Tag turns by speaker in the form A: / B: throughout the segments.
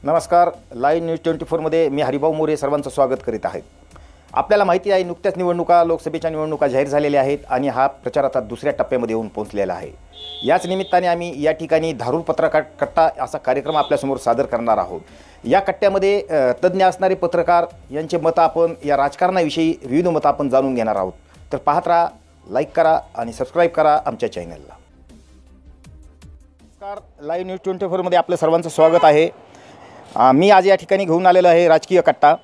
A: नमस्कार. Live news 24मध्ये मी हरिभाऊ मोरे सर्वांचं स्वागत करीत आहे. आपल्याला माहिती आहे नुकत्याच निवडणुका लोकसभेच्या निवडणुका जाहीर झालेल्या आहेत आणि हा प्रचार आता दुसऱ्या टप्प्यामध्ये येऊन पोहोचलेला आहे. याच निमित्ताने आम्ही या ठिकाणी धारूर पत्रकार कट्टा असा कार्यक्रम आपल्यासमोर सादर करणार आहोत. या कट्ट्यामध्ये तज्ज्ञ असणारे पत्रकार यांचे मतं आपण या राजकारणाविषयी विविध मतं आपण जाणून घेणार आहोत. तर पाहत राहा, लाईक करा आणि सबस्क्राईब करा आमच्या चॅनलला. नमस्कार. लाईव्ह न्यूज 24मध्ये आपलं सर्वांचं स्वागत आहे. मी आज या ठिकाणी घेऊन आलेलो आहे राजकीय कट्टा.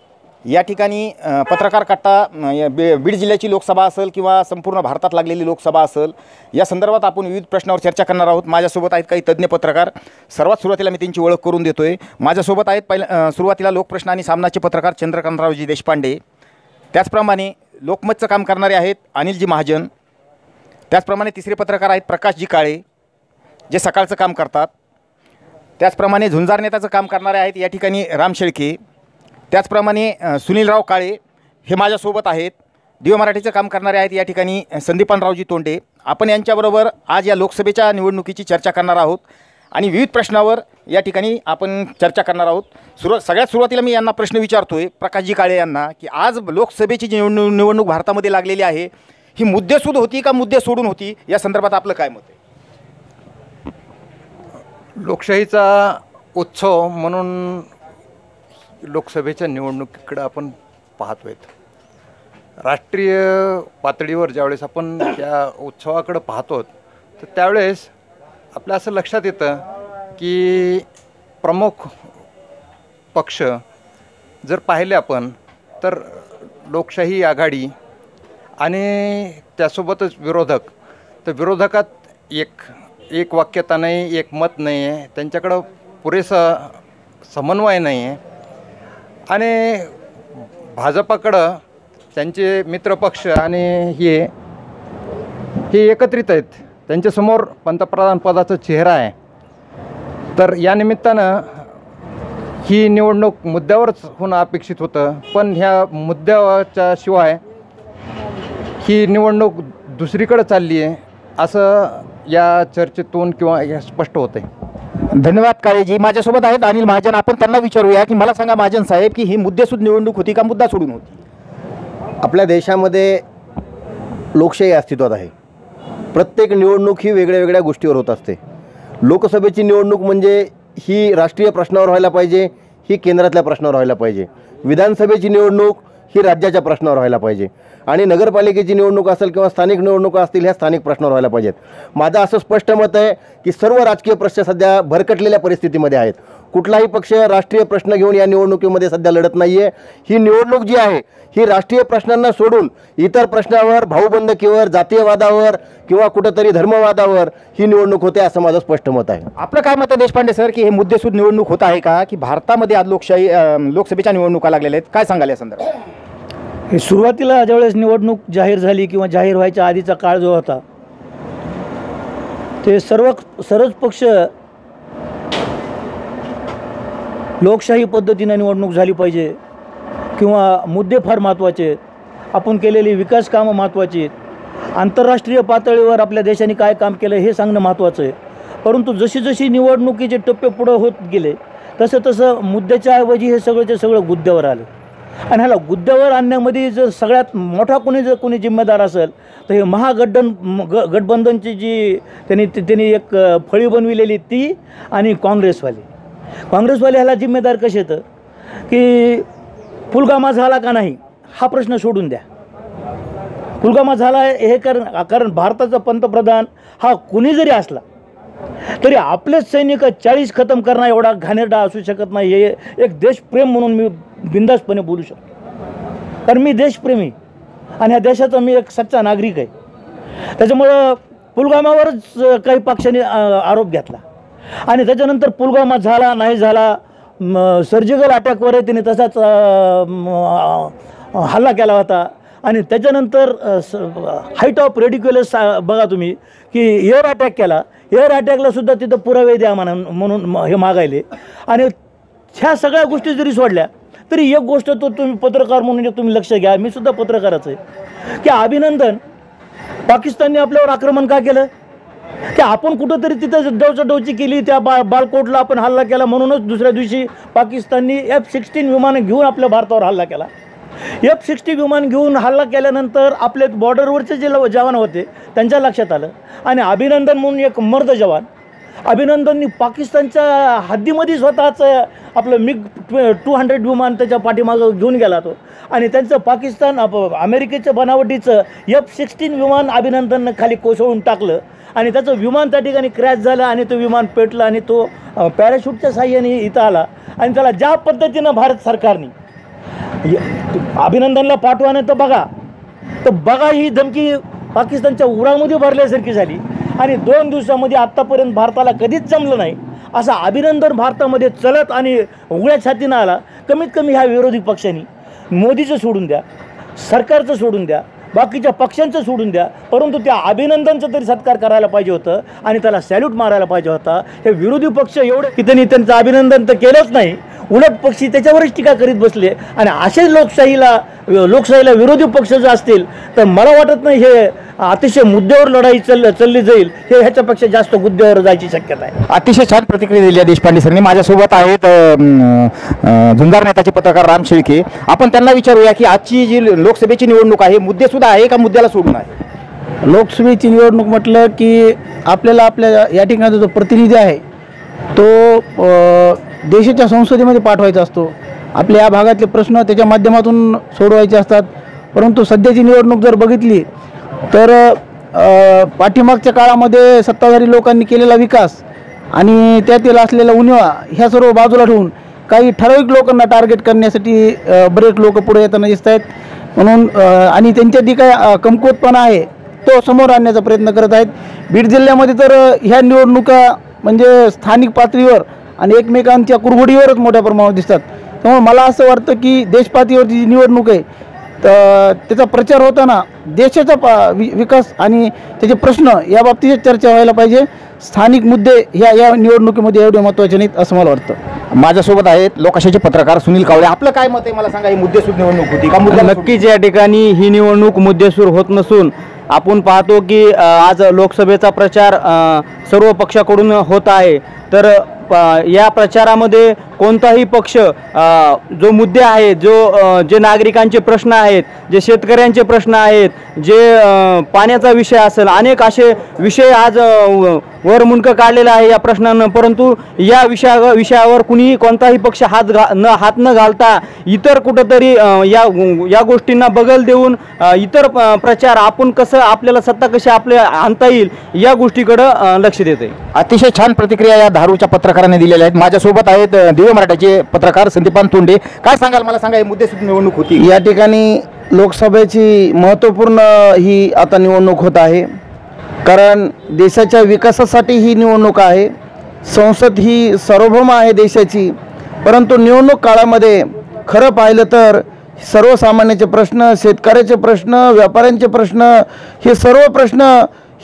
A: या ठिकाणी पत्रकार कट्टा बीड जिल्ह्याची लोकसभा असेल किंवा संपूर्ण भारतात लागलेली लोकसभा असेल या संदर्भात आपण विविध प्रश्नावर चर्चा करणार आहोत. माझ्यासोबत आहेत काही तज्ज्ञ पत्रकार. सर्वात सुरुवातीला मी त्यांची ओळख करून देतो आहे. माझ्यासोबत आहेत सुरुवातीला लोकप्रश्न आणि सामनाचे पत्रकार चंद्रकांतरावजी देशपांडे. त्याचप्रमाणे लोकमतचं काम करणारे आहेत अनिलजी महाजन. त्याचप्रमाणे तिसरे पत्रकार आहेत प्रकाशजी काळे जे सकाळचं काम करतात. त्याचप्रमाणे झुंजार नेत्याचं काम करणारे आहेत या ठिकाणी राम शेळके. त्याचप्रमाणे सुनीलराव काळे हे माझ्यासोबत आहेत. दिव्य मराठीचं काम करणारे आहेत या ठिकाणी संदीपानरावजी तोंडे. आपण यांच्याबरोबर आज या लोकसभेच्या निवडणुकीची चर्चा करणार आहोत आणि विविध प्रश्नावर या ठिकाणी आपण चर्चा करणार आहोत. सगळ्यात सुरुवातीला मी यांना प्रश्न विचारतोय प्रकाशजी काळे यांना की आज लोकसभेची निवडणूक भारतामध्ये लागलेली आहे, ही मुद्देसूद होती का मुद्दे सोडून होती, या संदर्भात आपलं काय मत आहे?
B: लोकशाहीचा उत्सव म्हणून लोकसभेच्या निवडणुकीकडे आपण पाहतोय. राष्ट्रीय पातळीवर ज्यावेळेस आपण त्या उत्सवाकडे पाहतो तर त्यावेळेस आपल्या असं लक्षात येतं की प्रमुख पक्ष जर पाहिले आपण तर लोकशाही आघाडी आणि त्यासोबतच विरोधक. तर विरोधकात एक वाक्यता नाही, एक मत नाही आहे, त्यांच्याकडं पुरेसा समन्वय नाही आहे. आणि भाजपाकडं त्यांचे मित्रपक्ष आणि हे एकत्रित आहेत. त्यांच्यासमोर पंतप्रधान पदाचा चेहरा आहे. तर या निमित्तानं ही निवडणूक मुद्द्यावरच होणं अपेक्षित होतं. पण ह्या मुद्द्याच्या शिवाय ही निवडणूक दुसरीकडे चालली आहे असं या चर्चेतून किंवा हे स्पष्ट होते.
A: धन्यवाद काळेजी. माझ्यासोबत आहेत अनिल महाजन. आपण त्यांना विचारूया की मला सांगा महाजन साहेब की ही मुद्देसूद निवडणूक होती का मुद्दा सोडून होती?
C: आपल्या देशामध्ये लोकशाही अस्तित्वात आहे. प्रत्येक निवडणूक ही वेगळ्या वेगळ्या गोष्टीवर होत असते. लोकसभेची निवडणूक म्हणजे ही राष्ट्रीय प्रश्नावर व्हायला पाहिजे, ही केंद्रातल्या प्रश्नावर व्हायला पाहिजे. विधानसभेची निवडणूक ही राज्याच्या प्रश्नावर व्हायला पाहिजे आणि नगरपालिकेची निवडणूक असेल किंवा स्थानिक निवडणुका असतील ह्या स्थानिक प्रश्नावर व्हायला पाहिजेत. माझं असं स्पष्ट मत आहे की सर्व राजकीय प्रश्न सध्या भरकटलेल्या परिस्थितीमध्ये आहेत. कुठलाही पक्ष राष्ट्रीय प्रश्न घेऊन या निवडणुकीमध्ये सध्या लढत नाही आहे. ही निवडणूक जी आहे ही राष्ट्रीय प्रश्नांना सोडून इतर प्रश्नावर, भाऊबंदकीवर, जातीयवादावर किंवा कुठंतरी धर्मवादावर ही निवडणूक होते असं माझं स्पष्ट मत आहे.
A: आपलं काय मत आहे देशपांडे सर की हे मुद्देसूद निवडणूक होत आहे का, की भारतामध्ये आज लोकसभेच्या निवडणुका लागलेल्या आहेत, काय सांगाल या संदर्भात?
D: हे सुरुवातीला ज्यावेळेस निवडणूक जाहीर झाली किंवा जाहीर व्हायच्या आधीचा काळ जो होता ते सर्वच पक्ष लोकशाही पद्धतीने निवडणूक झाली पाहिजे किंवा मुद्दे फार महत्त्वाचे आहेत, आपण केलेली विकास कामं महत्त्वाची आहेत, आंतरराष्ट्रीय पातळीवर आपल्या देशाने काय काम केलं हे सांगणं महत्त्वाचं आहे. परंतु जशी निवडणुकीचे टप्पे पुढं होत गेले तसं मुद्द्याच्या ऐवजी हे सगळं गुद्द्यावर आलं. आणि ह्याला गुद्द्यावर आणण्यामध्ये जर सगळ्यात मोठा कोणी जिम्मेदार असेल तर हे गठबंधनची जी त्यांनी एक फळी बनविलेली ती आणि काँग्रेसवाले ह्याला जिम्मेदार कसे येतं की पुलगामा झाला का नाही हा प्रश्न सोडून द्या. पुलगामा झाला हे कारण भारताचा पंतप्रधान हा कुणी जरी असला तरी आपलेच सैनिक 40 खतम करणं एवढा घाणेरडा असू शकत नाही. हे एक देशप्रेम म्हणून मी बिंदासपणे बोलू शकतो, कारण मी देशप्रेमी आणि ह्या देशाचा मी एक सच्चा नागरिक आहे. त्याच्यामुळं पुलगामावरच काही पक्षांनी आरोप घेतला आणि त्याच्यानंतर पुलगामा झाला नाही झाला, सर्जिकल अटॅकवर त्यांनी तसाच हल्ला केला होता. आणि त्याच्यानंतर हाईट ऑफ रेडिक्युलस बघा तुम्ही की एअर अटॅक केला. एअर अटॅकला सुद्धा तिथं पुरावे द्या म्हणून हे मागायले. आणि ह्या सगळ्या गोष्टी जरी सोडल्या तरी एक गोष्ट तो तुम्ही पत्रकार म्हणून तुम्ही लक्ष घ्या, मी सुद्धा पत्रकारच आहे, की अभिनंदन पाकिस्तानने आपल्यावर आक्रमण का केलं? की आपण कुठंतरी तिथं डवची केली, त्या बालकोटला आपण हल्ला केला, म्हणूनच दुसऱ्या दिवशी पाकिस्ताननी F-16 विमानं घेऊन आपल्या भारतावर हल्ला केला. F-16 विमान घेऊन हल्ला केल्यानंतर आपले बॉर्डरवरचे जे जवान होते त्यांच्या लक्षात आलं, आणि अभिनंदन म्हणून एक मर्द जवान, अभिनंदननी पाकिस्तानच्या हद्दीमध्ये स्वतःच आपलं MiG-200 विमान त्याच्या पाठीमागं घेऊन गेला तो, आणि त्यांचं पाकिस्तान अमेरिकेच्या बनावटीचं F-16 विमान अभिनंदननं खाली कोसळून टाकलं, आणि त्याचं विमान त्या ठिकाणी क्रॅश झालं, आणि तो विमान पेटलं, आणि तो पॅराशूटच्या साह्याने इथं आला. आणि त्याला ज्या पद्धतीनं भारत सरकारने अभिनंदनला पाठवानं तर बघा ही धमकी पाकिस्तानच्या उरामध्ये भरल्यासारखी झाली, आणि 2 दिवसामध्ये आत्तापर्यंत भारताला कधीच जमलं नाही असा अभिनंदन भारतामध्ये चलत आणि उघड्या छातीनं आला. कमीत कमी ह्या विरोधी पक्षांनी मोदीचं सोडून द्या, सरकारचं सोडून द्या, बाकीच्या पक्षांचं सोडून द्या, परंतु त्या अभिनंदनचं तरी सत्कार करायला पाहिजे होतं, आणि त्याला सॅल्यूट मारायला पाहिजे होता. हे विरोधी पक्ष एवढे की त्यांनी त्यांचं अभिनंदन तर केलंच नाही, उलट पक्षी त्याच्यावरच टीका करीत बसले. आणि असे लोकशाहीला विरोधी पक्ष जर असतील तर मला वाटत नाही हे अतिशय मुद्द्यावर लढाई चालली जाईल, हे ह्याच्यापेक्षा जास्त मुद्द्यावर जायची शक्यता आहे.
A: अतिशय छान प्रतिक्रिया दिली आहे देशपांडे सरांनी. माझ्यासोबत आहेत झुंजार नेताचे पत्रकार राम शेळके. आपण त्यांना विचारूया की आजची जी लोकसभेची निवडणूक आहे, मुद्देसुद्धा आहे का मुद्द्याला सोडून आहे?
E: लोकसभेची निवडणूक म्हटलं की आपल्याला आपल्या या ठिकाणचा जो प्रतिनिधी आहे तो देशाच्या संसदेमध्ये पाठवायचा असतो. आपल्या या भागातले प्रश्न त्याच्या माध्यमातून सोडवायचे असतात. परंतु सध्याची निवडणूक जर बघितली तर पाठीमागच्या काळामध्ये सत्ताधारी लोकांनी केलेला विकास आणि त्यातील असलेला उणिवा ह्या सर्व बाजूला ठेवून काही ठराविक लोकांना टार्गेट करण्यासाठी बरेच लोक पुढे येताना दिसत आहेत. म्हणून आणि त्यांच्यात जी काय कमकुवतपणा आहे तो समोर आणण्याचा प्रयत्न करत आहेत. बीड जिल्ह्यामध्ये तर ह्या निवडणुका म्हणजे स्थानिक पातळीवर आणि एकमेकांच्या कुरघोडीवरच मोठ्या प्रमाणात दिसतात. त्यामुळे मला असं वाटतं की देशपातळीवरची जी निवडणूक आहे तर त्याचा प्रचार होताना देशाचा विकास आणि त्याचे प्रश्न या बाबतीत चर्चा व्हायला पाहिजे. स्थानिक मुद्दे या निवडणुकीमध्ये एवढे महत्त्वाचे नाहीत असं मला वाटतं.
A: माझ्यासोबत आहेत लोकशाहीचे पत्रकार सुनील कावळे. आपलं काय मत आहे मला सांगा, ही मुद्देसूद निवडणूक होती का?
F: नक्कीच या ठिकाणी ही निवडणूक मुद्देसूद होत नसून आपण पाहतो की आज लोकसभेचा प्रचार सर्व पक्षाकडून होत आहे. तर या प्रचारामध्ये कोणताही पक्ष जो मुद्दे आहेत, जे नागरिकांचे प्रश्न आहेत, जे शेतकऱ्यांचे प्रश्न आहेत, जे पाण्याचा विषय असेल, अनेक असे विषय आज वर मुंडकं काढलेलं आहे या प्रश्नांना, परंतु या विषयावर कुणी कोणताही पक्ष हात न घालता इतर कुठंतरी या गोष्टींना बगल देऊन इतर प्रचार आपण कसं आपल्याला सत्ता कशी आपल्या आणता येईल या गोष्टीकडं लक्ष देते.
A: अतिशय छान प्रतिक्रिया या धारूरच्या पत्रकारांनी दिलेल्या आहेत. माझ्यासोबत आहेत दिव्य मराठीचे पत्रकार संदीपान तोंडे. काय सांगाल मला सांगा, ही मुद्देसूद निवडणूक होती?
E: या ठिकाणी लोकसभेची महत्त्वपूर्ण ही आता निवडणूक होत आहे, कारण देशाच्या विकासासाठी ही निवडणूक आहे. संसद ही सार्वभौम आहे देशाची, परंतु निवडणूक काळामध्ये खरं पाहिलं तर सर्वसामान्याचे प्रश्न, शेतकऱ्याचे प्रश्न, व्यापाऱ्यांचे प्रश्न, हे सर्व प्रश्न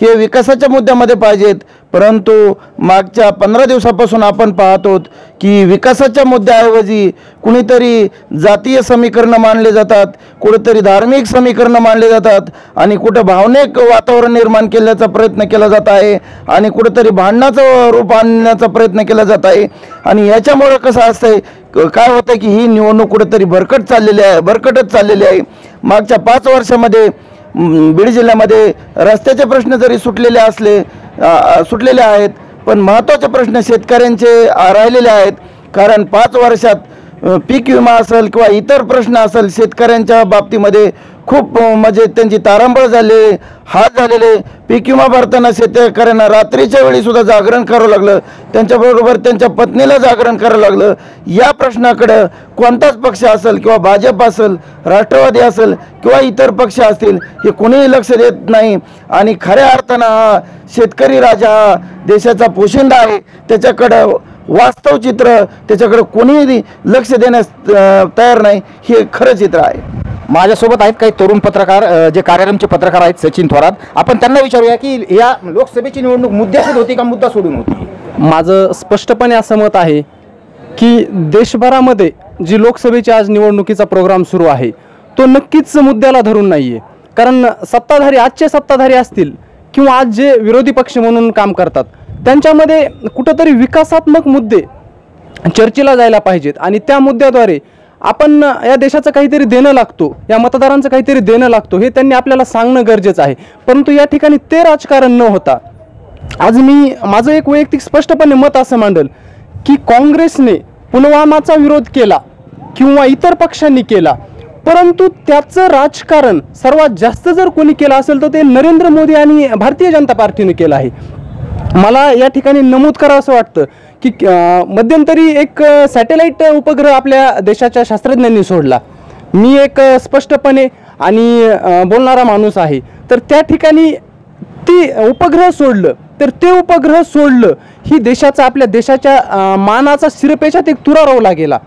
E: हे विकासाच्या मुद्द्यामध्ये पाहिजेत. परंतु मागच्या 15 दिवसापासून आपण पाहतो की विकासाच्या मुद्द्याऐवजी कुणीतरी जातीय समीकरणं मांडले जातात, कुठेतरी धार्मिक समीकरणं मांडले जातात, आणि कुठं भावनिक वातावरण निर्माण केल्याचा प्रयत्न केला जात आहे, आणि कुठेतरी भांडणाचं रूप आणण्याचा प्रयत्न केला जात आहे. आणि याच्यामुळं कसं असतंय, काय होतं की ही निवडणूक कुठेतरी भरकटच चाललेली आहे. मागच्या 5 वर्षामध्ये बीड जिल्ह्यामध्ये रस्त्याचे प्रश्न जरी सुटलेले आहेत, पण महत्त्वाचे प्रश्न शेतकऱ्यांचे राहिलेले आहेत. कारण 5 वर्षात पीक विमा असेल किंवा इतर प्रश्न असेल, शेतकऱ्यांच्या बाबतीमध्ये खूप म्हणजे त्यांची तारांबळ झाले, हात झालेले. पीक विमा भरताना शेतकऱ्यांना रात्रीच्या वेळीसुद्धा जागरण करावं लागलं, त्यांच्याबरोबर त्यांच्या पत्नीला जागरण करावं लागलं. या प्रश्नाकडं कोणताच पक्ष असेल किंवा भाजप असेल, राष्ट्रवादी असेल किंवा इतर पक्ष असतील, हे कोणीही लक्ष देत नाही. आणि खऱ्या अर्थानं हा शेतकरी राजा हा देशाचा पोशिंदा आहे, त्याच्याकडं वास्तव चित्र, त्याच्याकडे कोणीही लक्ष देण्यास तयार नाही, हे खरं चित्र आहे.
A: माझ्यासोबत आहेत काही तरुण पत्रकार, जे कार्यालयाचे पत्रकार आहेत, सचिन थोरात. आपण त्यांना विचारूया की या लोकसभेची निवडणूक मुद्द्यासूद होती का मुद्दा सोडून होती?
F: माझं स्पष्टपणे असं मत आहे की देशभरामध्ये जी लोकसभेची आज निवडणुकीचा प्रोग्राम सुरू आहे तो नक्कीच मुद्द्याला धरून नाही आहे. कारण आजचे सत्ताधारी असतील
G: किंवा आज जे विरोधी पक्ष म्हणून काम करतात त्यांच्यामध्ये कुठंतरी विकासात्मक मुद्दे चर्चेला जायला पाहिजेत आणि त्या मुद्द्याद्वारे आपण या देशाचं काहीतरी देणं लागतो, या मतदारांचं काहीतरी देणं लागतो हे त्यांनी आपल्याला सांगणं गरजेचं आहे. परंतु या ठिकाणी ते राजकारण न होता आज मी माझं एक वैयक्तिक स्पष्टपणे मत असं मांडल की काँग्रेसने पुलवामाचा विरोध केला किंवा इतर पक्षांनी केला, परंतु त्याचं राजकारण सर्वात जास्त जर कोणी केलं असेल तर ते नरेंद्र मोदी आणि भारतीय जनता पार्टीने केलं आहे. मला या ठिकाणी नमूद करावं असं वाटतं की मध्यंतरी एक सॅटेलाईट उपग्रह आपल्या देशाच्या शास्त्रज्ञांनी सोडला. मी एक स्पष्टपणे आणि बोलणारा माणूस आहे, तर त्या ठिकाणी ती उपग्रह सोडलं तर ते उपग्रह सोडलं ही देशाचा आपल्या देशाच्या मानाचा शिरपेचात एक तुरा रोवला गेला.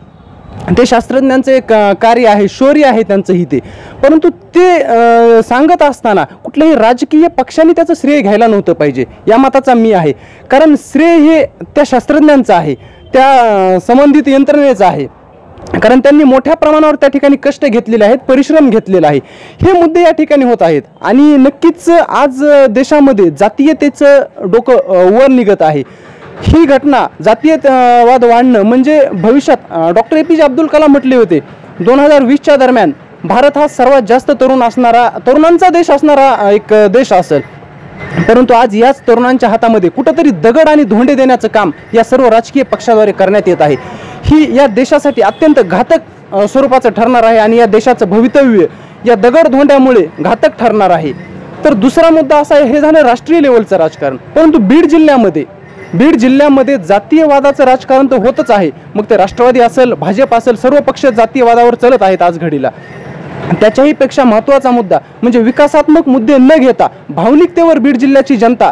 G: ते शास्त्रज्ञांचं एक कार्य आहे, शौर्य आहे त्यांचंही ते. परंतु ते सांगत असताना कुठल्याही राजकीय पक्षाने त्याचं श्रेय घ्यायला नव्हतं पाहिजे या मताचा मी आहे. कारण श्रेय हे त्या शास्त्रज्ञांचं आहे, त्या संबंधित यंत्रणेचं आहे. कारण त्यांनी मोठ्या प्रमाणावर त्या ठिकाणी कष्ट घेतलेले आहेत, परिश्रम घेतलेला आहे. हे मुद्दे या ठिकाणी होत आहेत आणि नक्कीच आज देशामध्ये जातीयतेचं डोकं वर निघत आहे. ही घटना जातीयवाद वाढणं म्हणजे भविष्यात डॉक्टर APJ अब्दुल कलाम म्हटले होते 2020च्या दरम्यान भारत हा सर्वात जास्त तरुणांचा देश असणारा एक देश असेल. परंतु आज याच तरुणांच्या हातामध्ये कुठंतरी दगड आणि धोंडे देण्याचं काम या सर्व राजकीय पक्षाद्वारे करण्यात येत आहे. ही या देशासाठी अत्यंत घातक स्वरूपाचं ठरणार आहे आणि या देशाचं भवितव्य या दगड धोंड्यामुळे घातक ठरणार आहे. तर दुसरा मुद्दा असा आहे, हे झालं राष्ट्रीय लेवलचं राजकारण. परंतु बीड जिल्ह्यामध्ये जातीयवादाचं राजकारण तर होतच आहे. मग ते राष्ट्रवादी असेल, भाजप असेल, सर्व पक्ष जातीयवादावर चालत आहेत आज घडीला. त्याच्याही पेक्षा महत्त्वाचा मुद्दा म्हणजे विकासात्मक मुद्दे न घेता भावनिकतेवर बीड जिल्ह्याची जनता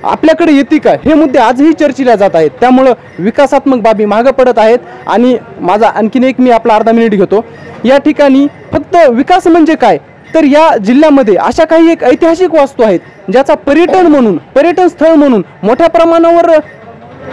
G: आपल्याकडे येते का हे मुद्दे आजही चर्चेला जात आहेत. त्यामुळं विकासात्मक बाबी मागं पडत आहेत. आणि माझा आणखीन एक मी आपला अर्धा मिनिट घेतो. या ठिकाणी फक्त विकास म्हणजे काय तर या जिल्ह्यामध्ये अशा काही एक ऐतिहासिक वास्तू आहेत ज्याचा पर्यटन स्थळ म्हणून मोठ्या प्रमाणावर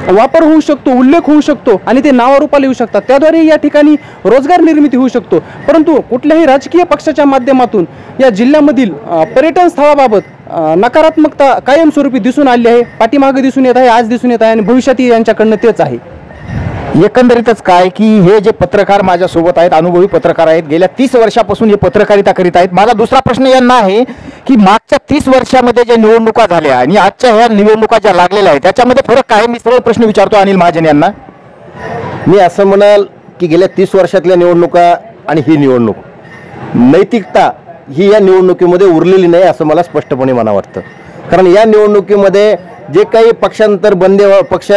G: वापर होऊ शकतो, उल्लेख होऊ शकतो आणि ते नावारूपाला येऊ शकतात. त्याद्वारे या ठिकाणी रोजगार निर्मिती होऊ शकतो. परंतु कुठल्याही राजकीय पक्षाच्या माध्यमातून या जिल्ह्यामधील पर्यटन स्थळाबाबत नकारात्मकता कायमस्वरूपी दिसून आली आहे, पाठीमागे दिसून येत आहे, आज दिसून येत आहे आणि भविष्यातही यांच्याकडनं तेच आहे.
A: एकंदरीतच काय की हे जे पत्रकार माझ्यासोबत आहेत, अनुभवी पत्रकार आहेत, गेल्या 30 वर्षापासून हे पत्रकारिता करीत आहेत. माझा दुसरा प्रश्न यांना आहे की मागच्या 30 वर्षामध्ये ज्या निवडणुका झाल्या आणि आजच्या ह्या निवडणुका ज्या लागलेल्या आहेत त्याच्यामध्ये फरक काय? मी सरळ प्रश्न विचारतो अनिल महाजन यांना.
C: मी असं म्हणाल की गेल्या 30 वर्षातल्या निवडणुका आणि ही निवडणूक नैतिकता ही या निवडणुकीमध्ये उरलेली नाही असं मला स्पष्टपणे मला वाटतं. कारण या निवडणुकीमध्ये जे काही पक्षांतर पक्ष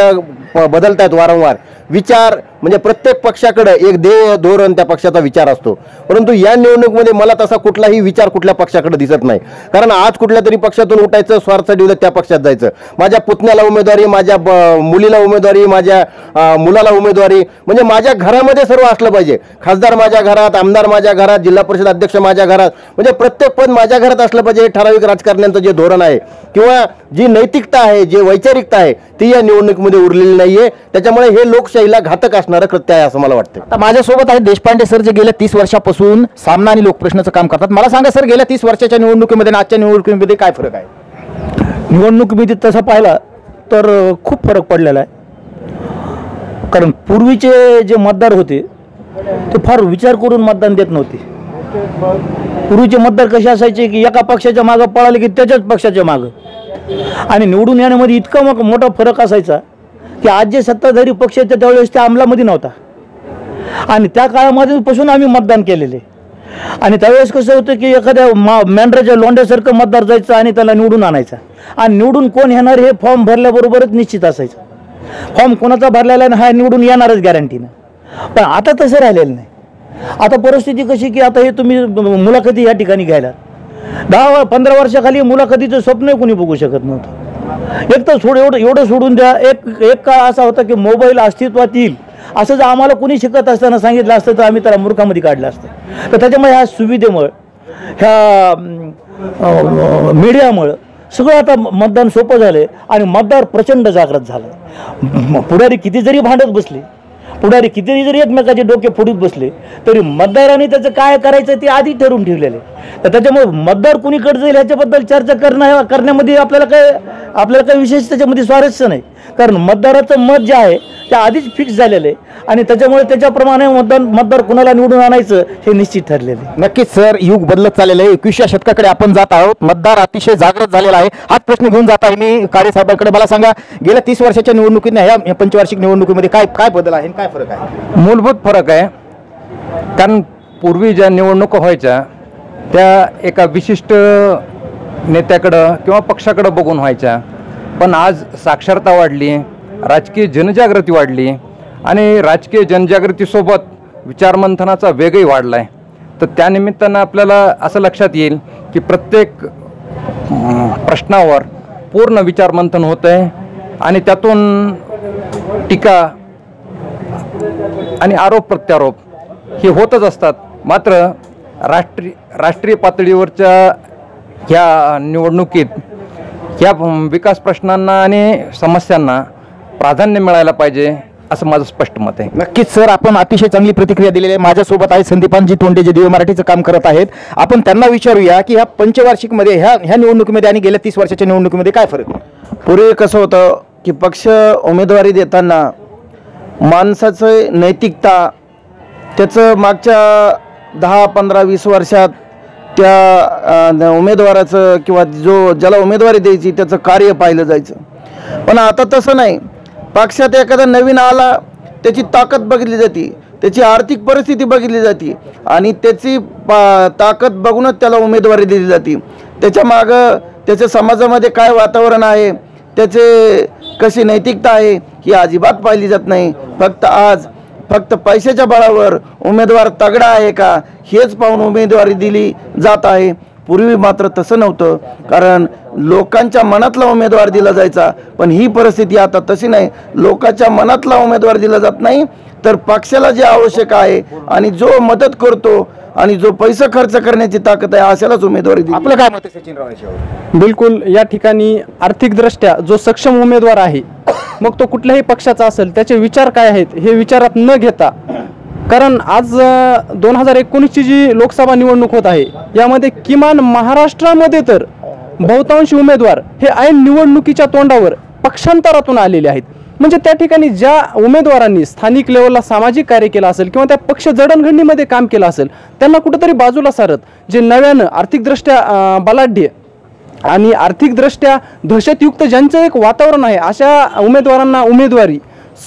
C: बदलत आहेत वारंवार, विचार म्हणजे प्रत्येक पक्षाकडे एक ध्येय धोरण त्या पक्षाचा विचार असतो. परंतु या निवडणुकीमध्ये मला तसा कुठलाही विचार कुठल्या पक्षाकडे दिसत नाही. कारण आज कुठल्या तरी पक्षातून उठायचं, स्वार्थासाठी उद्या त्या पक्षात जायचं. माझ्या पुतण्याला उमेदवारी, माझ्या मुलीला उमेदवारी, माझ्या मुलाला उमेदवारी, म्हणजे माझ्या घरामध्ये सर्व असलं पाहिजे. खासदार माझ्या घरात, आमदार माझ्या घरात, जिल्हा परिषद अध्यक्ष माझ्या घरात, म्हणजे प्रत्येक पद माझ्या घरात असलं पाहिजे. हे ठराविक राजकारण्यांचं जे धोरण आहे किंवा जी नैतिकता आहे, जे वैचारिकता आहे ती या निवडणुकीमध्ये उरलेली नाहीये. त्याच्यामुळे हे लोकशाहीला घातक असणारं कृत्य आहे असं मला वाटतं.
A: आता माझ्यासोबत आहेत देशपांडे सर, जे गेल्या 30 वर्षापासून सामना आणि लोकप्रश्नाचं काम करतात. मला सांगा सर, गेल्या 30 वर्षाच्या निवडणुकीमध्ये आणि आजच्या निवडणुकीमध्ये काय फरक आहे?
D: निवडणुकीमध्ये तसा पाहिला तर खूप फरक पडलेला आहे. कारण पूर्वीचे जे मतदार होते ते फार विचार करून मतदान देत नव्हते. पूर्वीचे मतदार कसे असायचे की एका पक्षाच्या मागं पळाले की त्याच्याच पक्षाच्या मागं, आणि निवडून येण्यामध्ये इतका मोठा फरक असायचा की आज जे सत्ताधारी पक्ष आहेत त्यावेळेस त्या अंमलामध्ये नव्हता. आणि त्या काळामध्ये पासून आम्ही मतदान केलेले. आणि त्यावेळेस कसं होतं की एखाद्या मेंढराच्या लोंढ्यासारखं मतदार जायचं आणि त्याला निवडून आणायचं. आणि निवडून कोण येणार हे फॉर्म भरल्याबरोबरच निश्चित असायचं. फॉर्म कोणाचा भरलेला हा निवडून येणारच गॅरंटीनं. पण आता तसं राहिलेलं नाही. आता परिस्थिती कशी की आता हे तुम्ही मुलाखती या ठिकाणी घ्यायला 10-15 वर्षाखाली मुलाखतीचं स्वप्न कोणी बघू शकत नव्हतं. एक तर एवढं सोडून द्या. एक काळ असा होता की मोबाईल अस्तित्वात येईल असं जर आम्हाला कोणी शिकत असताना सांगितलं असतं तर आम्ही त्याला मूर्खामध्ये काढलं असतं. तर त्याच्यामुळे ह्या सुविधेमुळं, ह्या मीडियामुळं सगळं आता मतदान सोपं झालं आणि मतदार प्रचंड जागृत झालं. पुढारी किती जरी भांडत बसले पुढारी कितीही जरी एकमेकाचे डोके फोडीत बसले तरी मतदारांनी त्याचं काय करायचं ते आधी ठरवून ठेवलेलं आहे. तर त्याच्यामुळे मतदार कुणीकडे जाईल ह्याच्याबद्दल चर्चा करण्यामध्ये आपल्याला काही विशेष त्याच्यामध्ये स्वारस्य नाही. कारण मतदाराचं मत जे आहे ते आधीच फिक्स झालेलं आहे आणि त्याच्यामुळे त्याच्याप्रमाणे मतदार कुणाला निवडून आणायचं हे निश्चित ठरलेलं आहे.
A: नक्कीच सर, युग बदलत चाललेलं आहे. 21व्या शतकाकडे आपण जात आहोत. मतदार अतिशय जागृत झालेला आहे. हाच प्रश्न घेऊन जात आहे मी काळे साहेबांकडे. मला सांगा, गेल्या 30 वर्षाच्या निवडणुकीने ह्या पंचवार्षिक निवडणुकीमध्ये काय बदल आहे, काय फरक आहे?
B: मूलभूत फरक आहे. कारण पूर्वी ज्या निवडणुका व्हायच्या त्या एका विशिष्ट नेत्याकडं किंवा पक्षाकडं बघून व्हायच्या. पण आज साक्षरता वाढली, राजकीय जनजागृती वाढली आणि राजकीय जनजागृतीसोबत विचारमंथनाचा वेगही वाढला आहे. तर त्यानिमित्तानं आपल्याला असं लक्षात येईल की प्रत्येक प्रश्नावर पूर्ण विचारमंथन होतं आहे आणि त्यातून टीका आणि आरोप प्रत्यारोप हे होतच असतात. मात्र राष्ट्रीय पातळीवरच्या ह्या निवडणुकीत ह्या विकास प्रश्नांना आणि समस्यांना प्राधान्य मिळायला पाहिजे असं माझं स्पष्ट मत आहे.
A: नक्कीच सर, आपण अतिशय चांगली प्रतिक्रिया दिलेली आहे. माझ्यासोबत आहे संदीपानजी तोंडे, जे दिव्य मराठीचं काम करत आहेत. आपण त्यांना विचारूया की ह्या पंचवार्षिकमध्ये ह्या निवडणुकीमध्ये आणि गेल्या 30 वर्षाच्या निवडणुकीमध्ये काय फरक आहे?
E: पूर्वी कसं होतं की पक्ष उमेदवारी देताना माणसाचं नैतिकता, त्याचं मागच्या 10, 15, 20 वर्षात त्या उमेदवाराचं किंवा ज्याला उमेदवारी द्यायची त्याचं कार्य पाहिलं जायचं. पण आता तसं नाही. पक्षात एखादा नवीन आला, त्याची ताकद बघितली जाते, त्याची आर्थिक परिस्थिती बघितली जाते आणि त्याची ताकद बघूनच त्याला उमेदवारी दिली जाते. त्याच्या मागं त्याच्या समाजामध्ये काय वातावरण आहे, त्याचे कशी नैतिकता आहे ही अजिबात पाहिली जात नाही. फक्त पैशाच्या बळावर उमेदवार तगडा आहे का हेच पाहून उमेदवारी दिली जात आहे. पूर्वी मात्र तसं नव्हतं, कारण लोकांच्या मनातला उमेदवार दिला जायचा. पण ही परिस्थिती आता तशी नाही. लोकांच्या मनातला उमेदवार दिला जात नाही, तर पक्षाला जे आवश्यक आहे आणि जो मदत करतो आणि जो पैसा खर्च करण्याची ताकद आहे अशालाच उमेदवारी दिली.
A: आपलं काय मत आहे सचिनराव याच्यावर?
G: बिलकुल, या ठिकाणी आर्थिकदृष्ट्या जो सक्षम उमेदवार आहे, मग तो कुठल्याही पक्षाचा असेल, त्याचे विचार काय आहेत हे विचारात न घेता, कारण आज 2019ची जी लोकसभा निवडणूक होत आहे यामध्ये किमान महाराष्ट्रामध्ये तर बहुतांश उमेदवार हे ऐन निवडणुकीच्या तोंडावर पक्षांतरातून आलेले आहेत. म्हणजे त्या ठिकाणी ज्या उमेदवारांनी स्थानिक लेवलला सामाजिक कार्य केलं असेल किंवा त्या पक्ष जडणघडणीमध्ये काम केलं असेल त्यांना कुठंतरी बाजूला सारत जे नव्यानं आर्थिकदृष्ट्या बलाढ्य आणि आर्थिकदृष्ट्या दहशतयुक्त ज्यांचं एक वातावरण आहे अशा उमेदवारांना उमेदवारी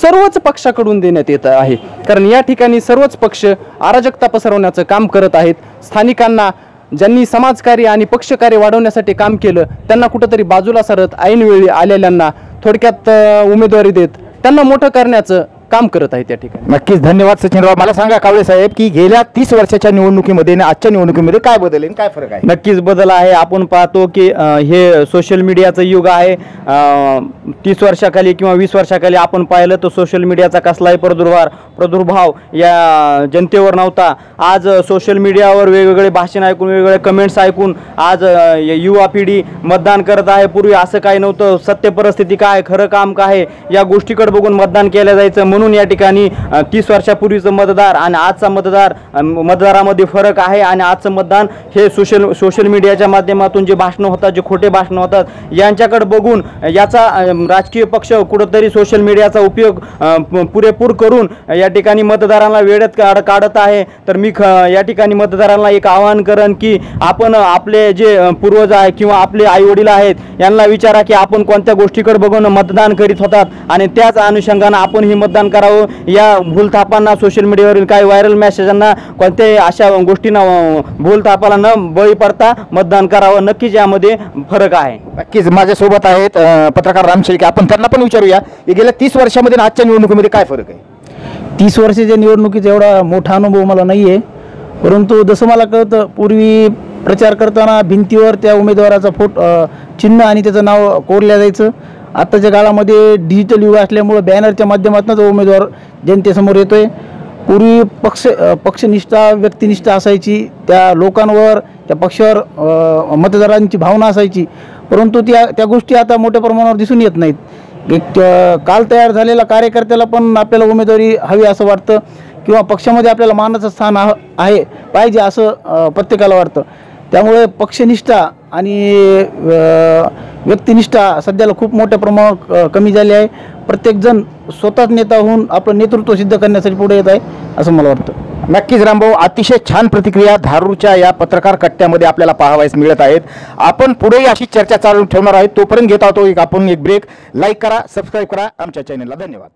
G: सर्वच पक्षाकडून देण्यात येत आहे. कारण या ठिकाणी सर्वच पक्ष अराजकता पसरवण्याचं काम करत आहेत. स्थानिकांना ज्यांनी समाजकार्य आणि पक्षकार्य वाढवण्यासाठी काम केलं त्यांना कुठंतरी बाजूला सरत ऐनवेळी आलेल्यांना थोडक्यात उमेदवारी देत त्यांना मोठं करण्याचं काम करत आहे त्या ठिकाणी.
A: नक्कीच, धन्यवाद सचिनराव. मला सांगा कावळे साहेब की गेल्या 30 वर्षाच्या निवडणुकीमध्ये आणि आजच्या निवडणुकीमध्ये काय बदल आहे, काय फरक आहे?
F: नक्कीच बदल आहे. आपण पाहतो की हे सोशल मीडियाचं युग आहे. 30 वर्षाखाली किंवा 20 वर्षाखाली आपण पाहिलं तर सोशल मीडियाचा कसलाही प्रादुर्भाव या जनतेवर नव्हता. आज सोशल मीडियावर वेगवेगळे भाषण ऐकून, वेगवेगळे कमेंट्स ऐकून आज युवा पिढी मतदान करत आहे. पूर्वी असं काही नव्हतं. सत्य परिस्थिती काय, खरं काम काय या गोष्टीकडे बघून मतदान केलं जायचं. म्हणून या ठिकाणी 30 वर्षापूर्वीचं मतदार आणि आजचा मतदारामध्ये फरक आहे. आणि आजचं मतदान हे सोशल मीडियाच्या माध्यमातून जे भाषणं होतात, जे खोटे भाषणं होतात यांच्याकडे बघून याचा राजकीय पक्ष कुठंतरी सोशल मीडियाचा उपयोग पुरेपूर करून या ठिकाणी मतदारांना वेळेत काढत आहे. तर मी या ठिकाणी मतदारांना एक आवाहन करेन की आपण आपले जे पूर्वज आहे किंवा आपले आईवडील आहेत यांना विचारा की आपण कोणत्या गोष्टीकडे बघून मतदान करीत होतात आणि त्याच अनुषंगानं आपण ही मतदान करावं. या भूलथापांना, सोशल मीडियावरील काही व्हायरल मेसेजांना, कोणत्याही अशा गोष्टींना भूलथापाला न बळी पडता मतदान करावं. नक्कीच यामध्ये फरक आहे.
A: नक्कीच माझ्यासोबत आहेत पत्रकार राम शेळके. आपण त्यांना पण विचारूया की गेल्या 30 वर्षामध्ये आजच्या निवडणुकीमध्ये काय फरक आहे?
D: 30 वर्षाच्या निवडणुकीचा एवढा मोठा अनुभव मला नाही आहे, परंतु जसं मला कळतं पूर्वी प्रचार करताना भिंतीवर त्या उमेदवाराचा चिन्ह आणि त्याचं नाव कोरलं जायचं. आत्ताच्या काळामध्ये डिजिटल युग असल्यामुळं बॅनरच्या माध्यमातून तो उमेदवार जनतेसमोर येतोय. पूर्वी पक्षनिष्ठा, व्यक्तिनिष्ठा असायची, त्या लोकांवर, त्या पक्षावर मतदारांची भावना असायची, परंतु त्या गोष्टी आता मोठ्या प्रमाणावर दिसून येत नाहीत.
E: एक काल तयार झालेल्या कार्यकर्त्याला पण आपल्याला उमेदवारी हवी असं वाटतं किंवा पक्षामध्ये आपल्याला मानाचं स्थान आहे पाहिजे असं प्रत्येकाला वाटतं. त्यामुळे पक्षनिष्ठा आणि व्यक्तिनिष्ठा सध्याला खूप मोठ्या प्रमाणात कमी झाली आहे. प्रत्येकजण स्वतःच नेता होऊन आपलं नेतृत्व सिद्ध करण्यासाठी पुढे येत आहे असं मला वाटतं.
A: नक्कीच रामभाऊ, अतिशय छान प्रतिक्रिया धारूरच्या या पत्रकार कट्ट्यामध्ये आपल्याला पाहावयास मिळत आहेत. आपण पुढेही अशी चर्चा चालू ठेवणार आहोत. तोपर्यंत घेत आहोत आपण एक ब्रेक. लाईक करा, सबस्क्राईब करा आमच्या चॅनलला. धन्यवाद.